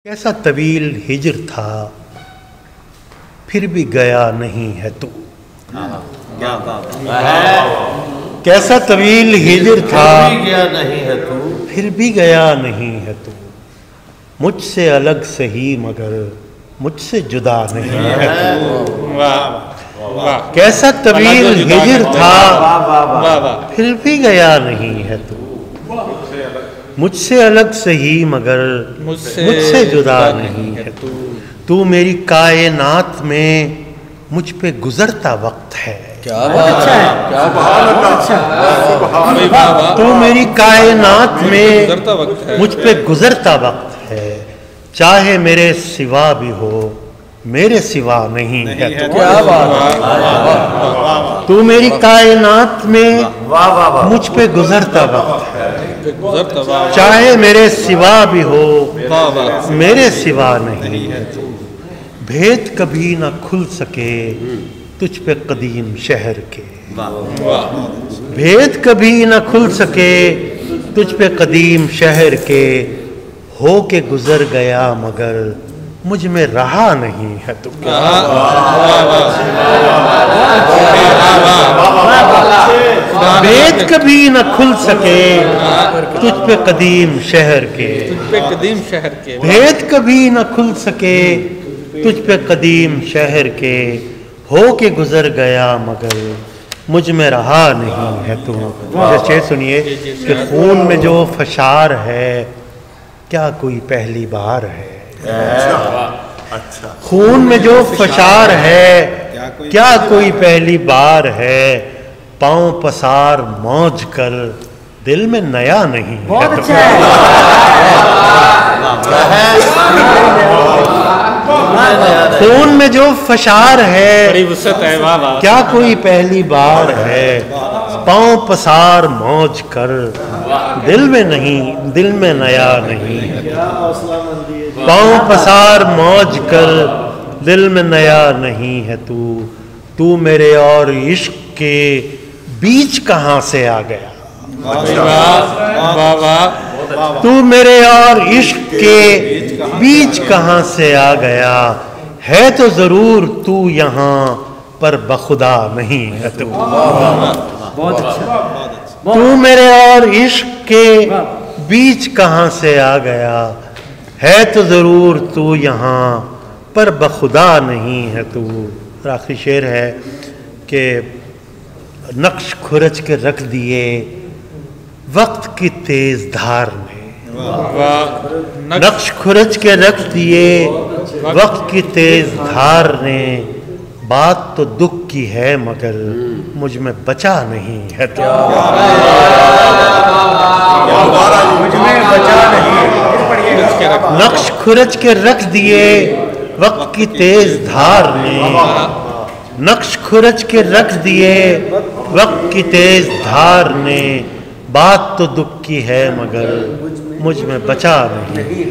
कैसा तवील हिजर था फिर भी गया नहीं है तू। कैसा तवील हिजर था गया नहीं है तू, फिर भी गया नहीं है तू। मुझसे अलग सही मगर मुझसे जुदा नहीं है तू। कैसा तवील हिजर था फिर भी गया नहीं है तू। मुझसे अलग सही मगर मुझसे जुदा नहीं है तू। तू मेरी कायनात में मुझ पे गुजरता वक्त है। क्या बात है, क्या बात है। तू मेरी कायनात में मुझ पे गुजरता वक्त है। चाहे मेरे सिवा भी हो मेरे सिवा नहीं है तू। क्या बात है। तू मेरी कायनात में मुझ पे गुजरता वक्त है। चाहे मेरे सिवा भी हो मेरे सिवा नहीं है तू। भेद कभी न खुल सके तुझ पे कदीम शहर के। भेद कभी न खुल सके तुझ पे कदीम शहर के। हो के गुजर गया मगर मुझ में रहा नहीं है तू। भेद कभी न खुल सके तुझ पे कदीम शहर के। भेद कभी न खुल सके तुझ पे कदीम शहर के। हो के गुजर गया मगर मुझ में रहा नहीं है तू। जैसे सुनिए कि खून में जो फशार है क्या कोई पहली बार है। अच्छा। खून में जो फशार है क्या कोई पहली बार है। पांव पसार मौज कर दिल में नया नहीं है। बहुत अच्छा है। खून में जो फशार है क्या कोई पहली बार है। पांव पसार मौज कर दिल में नहीं, दिल में नया नहीं है। पांव पसार मौज कर दिल में नया नहीं है तू। तू मेरे और इश्क के बीच कहां से आ गया। तू मेरे और इश्क के बीच कहां से आ गया। है तो जरूर तू यहाँ पर बखुदा नहीं है तू। बहुत अच्छा। तू मेरे और इश्क के बीच कहां से आ गया। है तो जरूर तू यहाँ पर बखुदा नहीं है तू। आखिरी शेर है कि नक्श खुरच के रख दिए वक्त की तेज धार ने। नक्श खुरच के रख दिए वक्त की तेज धार ने। बात तो दुख की है मगर मुझ में बचा नहीं है तो। मुझ में बचा नहीं। नक्श खुरच के रख दिए वक्त की तेज धार ने। नक्श खुरच के रख दिए वक्त की तेज धार ने। बात तो दुख की है मगर मुझ में बचा नहीं।